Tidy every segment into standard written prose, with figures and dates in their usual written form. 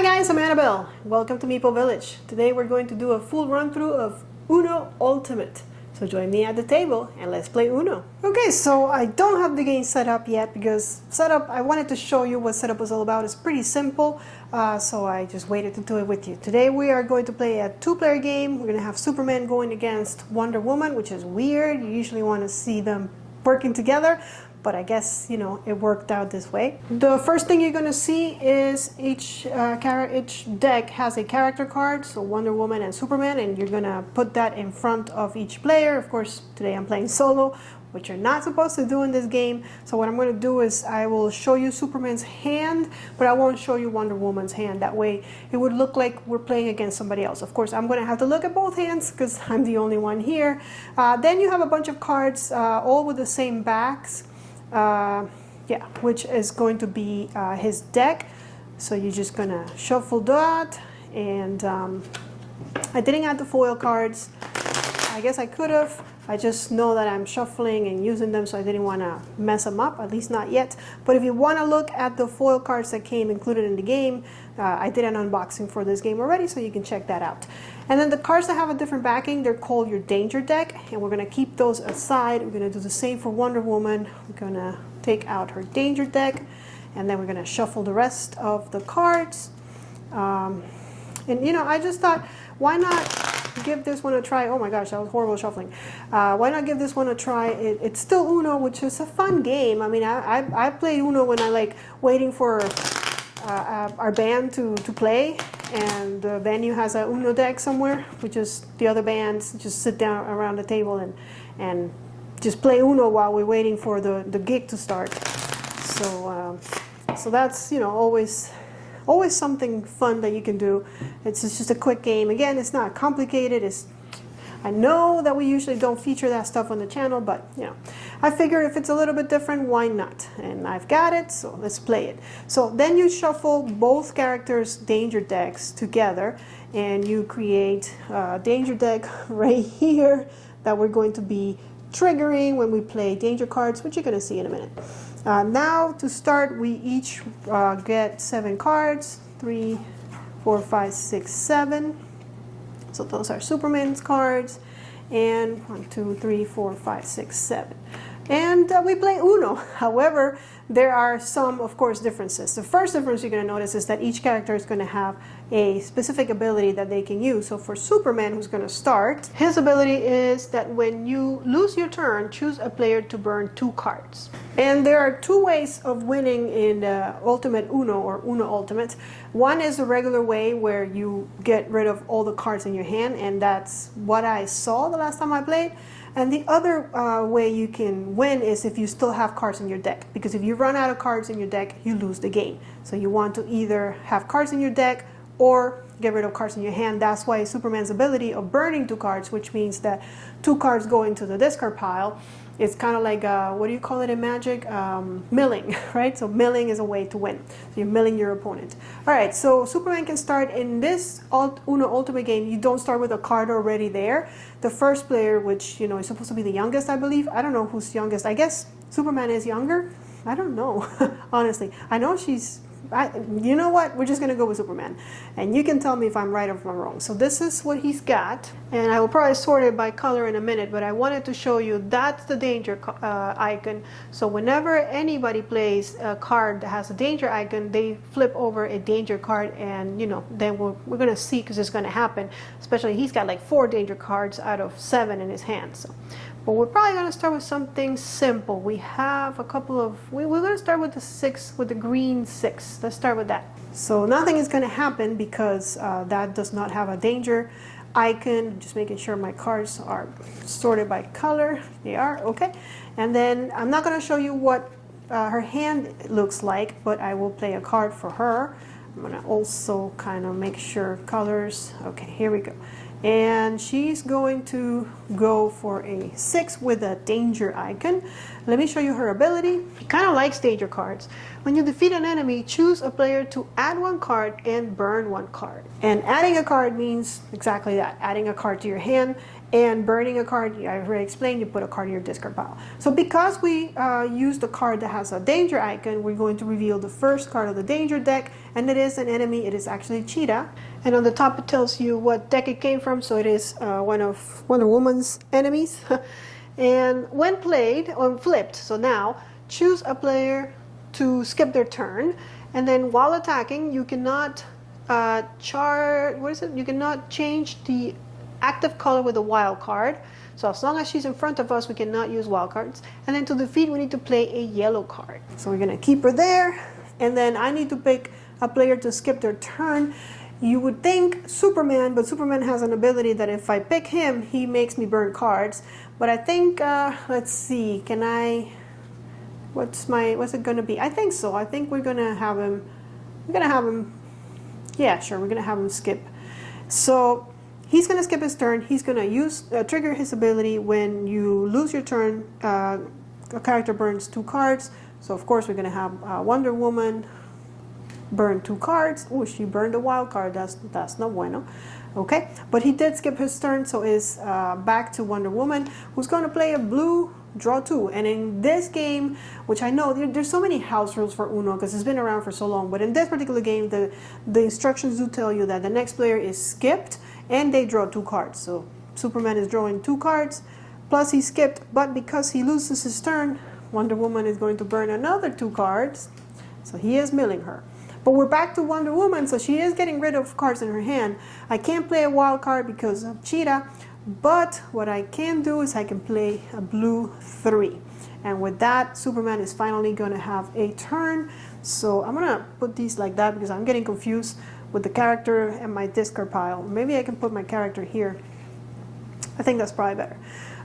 Hi guys, I'm Annabelle. Welcome to Meeple Village. Today we're going to do a full run through of Uno Ultimate. So join me at the table and let's play Uno. Okay, so I don't have the game set up yet because I wanted to show you what setup was all about. It's pretty simple, so I just waited to do it with you. Today we are going to play a two-player game. We're going to have Superman going against Wonder Woman, which is weird. You usually want to see them working together. But I guess, you know, it worked out this way. The first thing you're going to see is each deck has a character card, so Wonder Woman and Superman, and you're going to put that in front of each player. Of course, today I'm playing solo, which you're not supposed to do in this game. So what I'm going to do is I will show you Superman's hand, but I won't show you Wonder Woman's hand. That way it would look like we're playing against somebody else. Of course, I'm going to have to look at both hands because I'm the only one here. Then you have a bunch of cards, all with the same backs. Which is going to be his deck. So you're just gonna shuffle that, and I didn't add the foil cards. I guess I could have. I just know that I'm shuffling and using them, so I didn't want to mess them up, at least not yet. But if you want to look at the foil cards that came included in the game, I did an unboxing for this game already, so you can check that out. And then the cards that have a different backing, they're called your danger deck, and we're going to keep those aside. We're going to do the same for Wonder Woman. We're going to take out her danger deck, and then we're going to shuffle the rest of the cards. And you know, I just thought, why not give this one a try? Oh my gosh, that was horrible shuffling. Why not give this one a try? It's still Uno, which is a fun game. I mean, I played Uno when I like waiting for our band to play, and the venue has a Uno deck somewhere, which is the other bands just sit down around the table and just play Uno while we're waiting for the gig to start. So that's, you know, always something fun that you can do. It's just a quick game. Again, it's not complicated. I know that we usually don't feature that stuff on the channel, but you know, I figure if it's a little bit different, why not? And I've got it, so let's play it. So then you shuffle both characters' danger decks together, and you create a danger deck right here that we're going to be triggering when we play danger cards, which you're going to see in a minute. Now to start, we each get 7 cards, 3, 4, 5, 6, 7. So those are Superman's cards, and 1, 2, 3, 4, 5, 6, 7. And we play Uno. However, there are some, of course, differences. The first difference you're going to notice is that each character is going to have a specific ability that they can use. So for Superman, who's going to start, his ability is that when you lose your turn, choose a player to burn 2 cards. And there are 2 ways of winning in Ultimate Uno or Uno Ultimate. One is the regular way where you get rid of all the cards in your hand, and that's what I saw the last time I played. And the other way you can win is if you still have cards in your deck, because if you run out of cards in your deck, you lose the game. So you want to either have cards in your deck or get rid of cards in your hand. That's why Superman's ability of burning 2 cards, which means that 2 cards go into the discard pile, it's kind of like, what do you call it in Magic? Milling, right? So milling is a way to win. So you're milling your opponent. All right, so Superman can start in this Uno Ultimate game. You don't start with a card already there. The first player, which, you know, is supposed to be the youngest, I believe. I don't know who's youngest. I guess Superman is younger. I don't know, honestly. I know you know what? We're just going to go with Superman. And you can tell me if I'm right or if I'm wrong. So this is what he's got. And I will probably sort it by color in a minute, but I wanted to show you that's the danger icon. So whenever anybody plays a card that has a danger icon, they flip over a danger card, and, you know, then we're going to see, because it's going to happen. Especially he's got like 4 danger cards out of 7 in his hand. So. But we're probably going to start with something simple. We have a couple of, we're going to start with the 6, with the green 6. Let's start with that. So nothing is going to happen because that does not have a danger icon. Just making sure my cards are sorted by color. They are, okay. And then I'm not going to show you what her hand looks like, but I will play a card for her. I'm going to also kind of make sure colors. Okay, here we go. And she's going to go for a 6 with a danger icon. Let me show you her ability. She kind of likes danger cards. When you defeat an enemy, choose a player to add 1 card and burn 1 card. And adding a card means exactly that, adding a card to your hand. And burning a card, I already explained, you put a card in your discard pile. So because we used a card that has a danger icon, we're going to reveal the first card of the danger deck, and it is an enemy. It is actually Cheetah. And on the top it tells you what deck it came from, so it is one of Wonder Woman's enemies. And when played, or flipped, so now, choose a player to skip their turn, and then while attacking, you cannot you cannot change the active color with a wild card. So as long as she's in front of us, we cannot use wild cards. And then to defeat, we need to play a yellow card. So we're gonna keep her there, and then I need to pick a player to skip their turn. You would think Superman, but Superman has an ability that if I pick him, he makes me burn cards. But I think, let's see, can I, what's it gonna be? I think so. I think we're gonna have him, yeah, sure, we're gonna have him skip. So he's going to skip his turn. He's going to use trigger his ability when you lose your turn. A character burns 2 cards. So of course we're going to have Wonder Woman burn 2 cards. Oh, she burned a wild card. That's no bueno. Okay, but he did skip his turn, so it's back to Wonder Woman, who's going to play a blue, draw 2. And in this game, which I know there's so many house rules for Uno because it's been around for so long, but in this particular game, the instructions do tell you that the next player is skipped and they draw 2 cards. So Superman is drawing 2 cards, plus he skipped, but because he loses his turn, Wonder Woman is going to burn another 2 cards, so he is milling her. But we're back to Wonder Woman, so she is getting rid of cards in her hand. I can't play a wild card because of Cheetah, but what I can do is I can play a blue 3. And with that, Superman is finally going to have a turn. So I'm going to put these like that because I'm getting confused with the character and my discard pile. Maybe I can put my character here. I think that's probably better.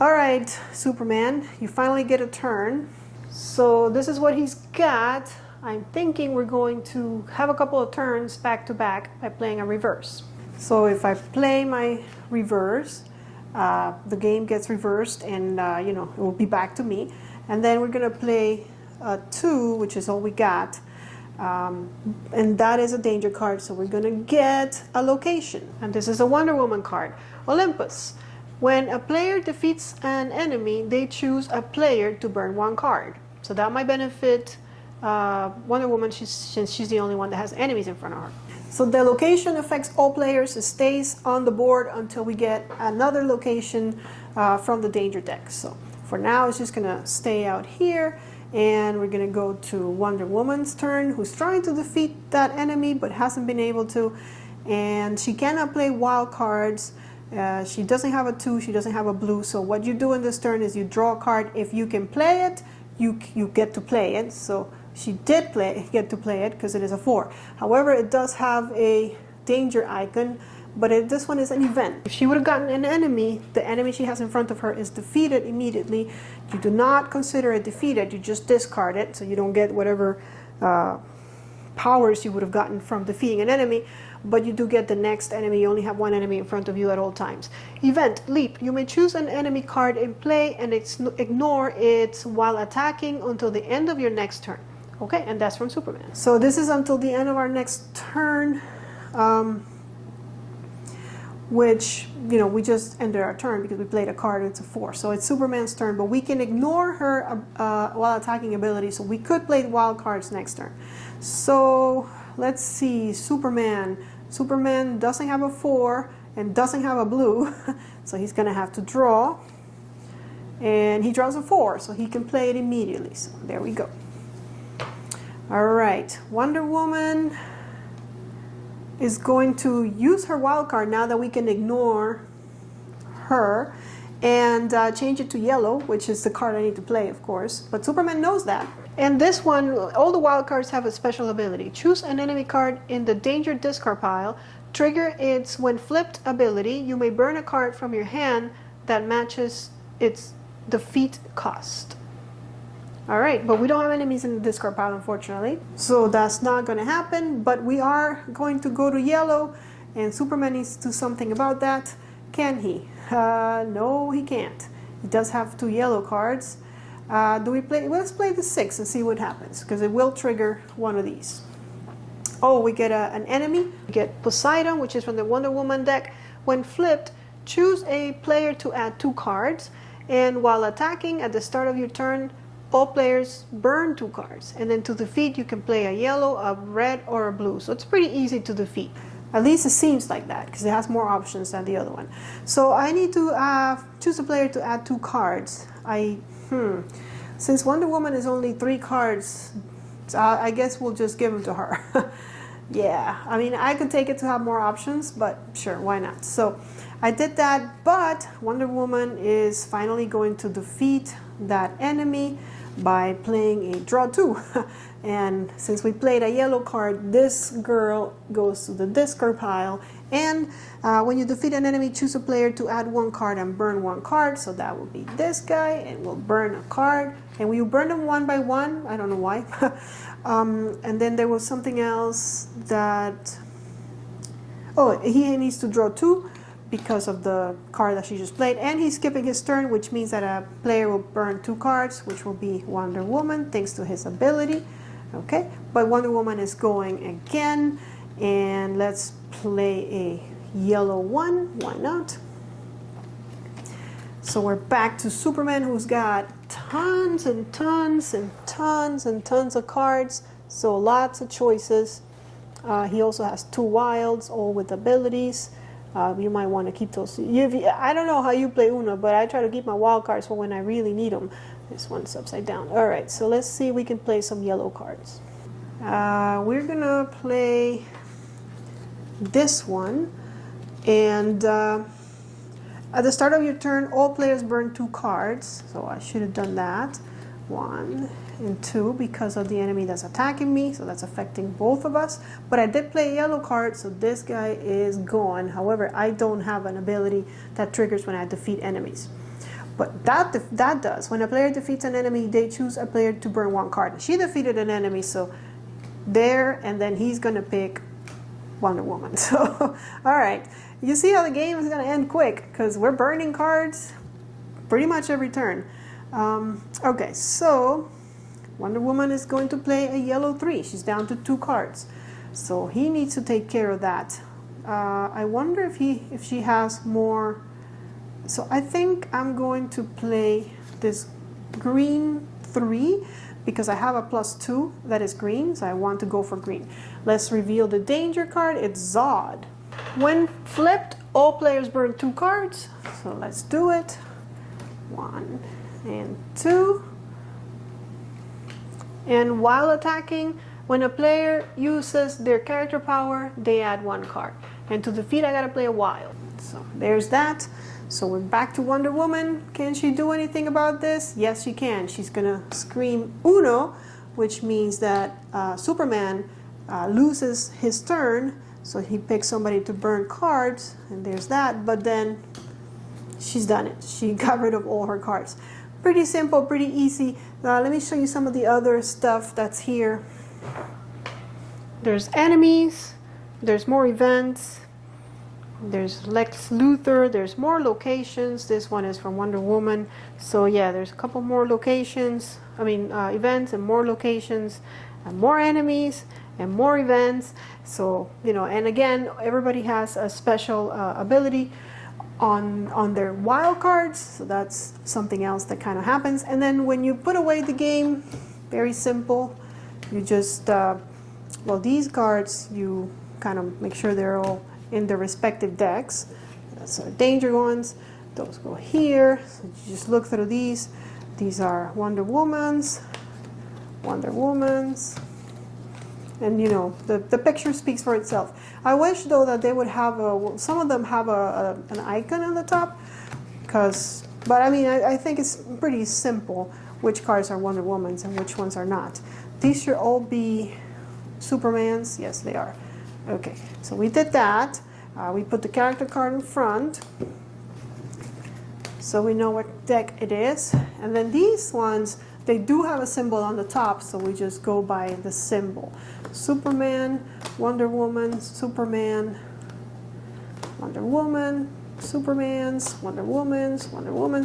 All right, Superman, you finally get a turn. So this is what he's got. I'm thinking we're going to have a couple of turns back to back by playing a reverse. So if I play my reverse, the game gets reversed and you know, it will be back to me. And then we're gonna play 2, which is all we got. And that is a danger card, so we're gonna get a location. And this is a Wonder Woman card, Olympus. When a player defeats an enemy, they choose a player to burn 1 card. So that might benefit Wonder Woman since she's the only one that has enemies in front of her. So the location affects all players. It stays on the board until we get another location from the danger deck. So for now, it's just gonna stay out here. And we're going to go to Wonder Woman's turn, who's trying to defeat that enemy but hasn't been able to. And she cannot play wild cards. She doesn't have a 2, she doesn't have a blue. So what you do in this turn is you draw a card. If you can play it, you get to play it. So she did get to play it because it is a 4. However, it does have a danger icon, but this one is an event. If she would have gotten an enemy, the enemy she has in front of her is defeated immediately. You do not consider it defeated, you just discard it, so you don't get whatever powers you would have gotten from defeating an enemy, but you do get the next enemy. You only have 1 enemy in front of you at all times. Event, leap. You may choose an enemy card in play and ignore it while attacking until the end of your next turn. Okay, and that's from Superman. So this is until the end of our next turn. Which, you know, we just ended our turn because we played a card, it's a 4. So it's Superman's turn, but we can ignore her while attacking ability, so we could play wild cards next turn. So let's see, Superman. Superman doesn't have a 4 and doesn't have a blue, so he's gonna have to draw. And he draws a 4, so he can play it immediately. So there we go. All right, Wonder Woman is going to use her wild card now that we can ignore her and change it to yellow, which is the card I need to play, of course. But Superman knows that. And this one, all the wild cards have a special ability. Choose an enemy card in the danger discard pile. Trigger its when flipped ability. You may burn a card from your hand that matches its defeat cost. All right, but we don't have enemies in the discard pile, unfortunately. So that's not going to happen, but we are going to go to yellow, and Superman needs to do something about that. Can he? No, he can't. He does have 2 yellow cards. Do we play? Let's play the 6 and see what happens, because it will trigger one of these. Oh, we get an enemy. We get Poseidon, which is from the Wonder Woman deck. When flipped, choose a player to add 2 cards, and while attacking at the start of your turn, all players burn 2 cards. And then to defeat, you can play a yellow, a red, or a blue. So it's pretty easy to defeat. At least it seems like that, because it has more options than the other one. So I need to choose a player to add 2 cards. Since Wonder Woman is only 3 cards, I guess we'll just give them to her. Yeah, I mean, I could take it to have more options, but sure, why not? So I did that, but Wonder Woman is finally going to defeat that enemy by playing a draw 2. And since we played a yellow card, this girl goes to the discard pile. And when you defeat an enemy, choose a player to add 1 card and burn 1 card. So that will be this guy, and we'll burn a card. And we burn them one by one. I don't know why. And then there was something else that... Oh, he needs to draw 2 because of the card that she just played. And he's skipping his turn, which means that a player will burn 2 cards, which will be Wonder Woman, thanks to his ability. Okay, but Wonder Woman is going again, and let's play a yellow 1, why not? So we're back to Superman, who's got tons and tons and tons and tons of cards, so lots of choices. He also has 2 wilds, all with abilities. You might want to keep those. I don't know how you play Uno, but I try to keep my wild cards for when I really need them. This one's upside down. All right, so let's see if we can play some yellow cards. We're gonna play this one, and at the start of your turn, all players burn 2 cards. So I should have done that. 1 and 2 because of the enemy that's attacking me, so that's affecting both of us. But I did play a yellow card, so this guy is gone. However, I don't have an ability that triggers when I defeat enemies. But that does. When a player defeats an enemy, they choose a player to burn 1 card. She defeated an enemy, so there, and then he's gonna pick Wonder Woman. So, all right. You see how the game is gonna end quick, because we're burning cards pretty much every turn. Okay, so Wonder Woman is going to play a yellow 3. She's down to 2 cards. So he needs to take care of that. I wonder if she has more. So I think I'm going to play this green 3 because I have a +2 that is green, so I want to go for green. Let's reveal the danger card. It's Zod. When flipped, all players burn 2 cards. So let's do it. 1 and 2. And while attacking, when a player uses their character power, they add 1 card. And to defeat, I gotta play a wild. So there's that. So we're back to Wonder Woman. Can she do anything about this? Yes, she can. She's gonna scream Uno, which means that Superman loses his turn. So he picks somebody to burn cards, and there's that. But then she's done it. She got rid of all her cards. Pretty simple, pretty easy. Let me show you some of the other stuff that's here. There's enemies. There's more events. There's Lex Luthor. There's more locations. This one is from Wonder Woman. So yeah, there's a couple more locations. Events and more locations, and more enemies and more events. So, and again, everybody has a special ability on their wild cards. So that's something else that kind of happens. And then when you put away the game, very simple. You just, these cards, you kind of make sure they're all in their respective decks. So danger ones, those go here. So you just look through these. These are Wonder Woman's, and the picture speaks for itself. I wish though that they would have some of them have an icon on the top, but I think it's pretty simple which cards are Wonder Woman's and which ones are not. These should all be Superman's. Yes, they are. Okay, so we did that. We put the character card in front, so we know what deck it is. And then these ones, they do have a symbol on the top, so we just go by the symbol. Superman, Wonder Woman, Superman, Wonder Woman, Superman's, Wonder Woman's,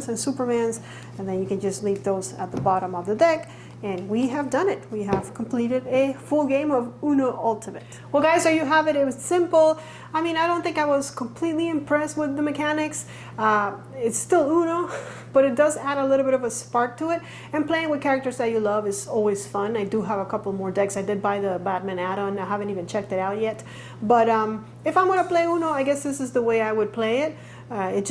and Superman's. And then you can just leave those at the bottom of the deck. And we have done it. We have completed a full game of Uno Ultimate. Well guys, there you have it. It was simple. I mean, I don't think I was completely impressed with the mechanics. It's still Uno, but it does add a little bit of a spark to it. And playing with characters that you love is always fun. I do have a couple more decks. I did buy the Batman add-on. I haven't even checked it out yet. But if I'm going to play Uno, I guess this is the way I would play it. It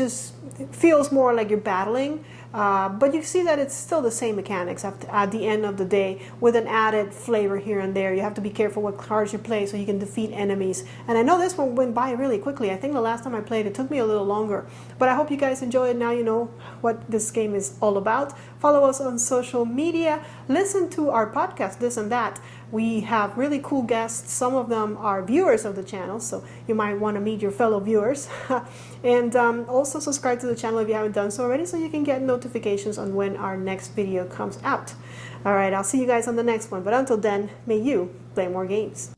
feels more like you're battling. But you see that it's still the same mechanics at the end of the day, with an added flavor here and there. You have to be careful what cards you play so you can defeat enemies. And I know this one went by really quickly. I think the last time I played it took me a little longer. But I hope you guys enjoy it. Now you know what this game is all about. Follow us on social media. Listen to our podcast, This and That. We have really cool guests. Some of them are viewers of the channel, so you might want to meet your fellow viewers. And also subscribe to the channel if you haven't done so already, so you can get notifications on when our next video comes out. All right, I'll see you guys on the next one. But until then, may you play more games.